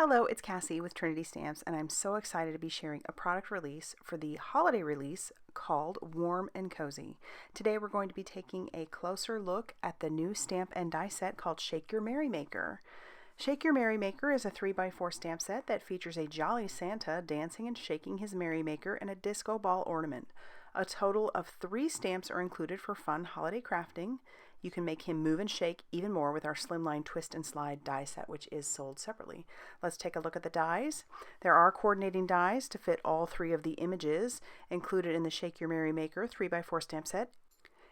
Hello, it's Cassie with Trinity Stamps, and I'm so excited to be sharing a product release for the holiday release called Warm and Cozy. Today we're going to be taking a closer look at the new stamp and die set called Shake Your Merrymaker. Shake Your Merrymaker is a 3x4 stamp set that features a jolly Santa dancing and shaking his merrymaker and a disco ball ornament. A total of 3 stamps are included for fun holiday crafting. You can make him move and shake even more with our Slimline Twist and Slide die set, which is sold separately. Let's take a look at the dies. There are coordinating dies to fit all 3 of the images included in the Shake Your Merrymaker 3x4 stamp set.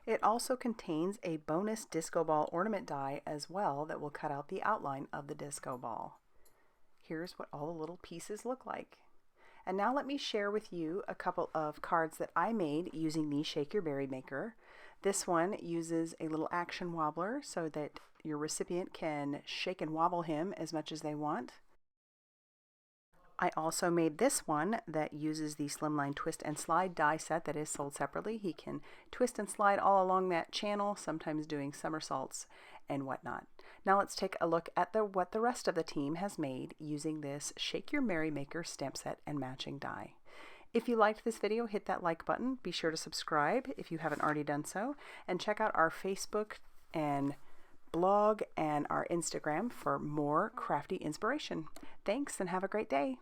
It also contains a bonus disco ball ornament die as well that will cut out the outline of the disco ball. Here's what all the little pieces look like. And now let me share with you a couple of cards that I made using the Shake Your Merrymaker. This one uses a little action wobbler so that your recipient can shake and wobble him as much as they want. I also made this one that uses the Slimline Twist and Slide die set that is sold separately. He can twist and slide all along that channel, sometimes doing somersaults and whatnot. Now let's take a look at what the rest of the team has made using this Shake Your Merrymaker stamp set and matching die. If you liked this video, hit that like button. Be sure to subscribe if you haven't already done so, and check out our Facebook and blog and our Instagram for more crafty inspiration. Thanks and have a great day.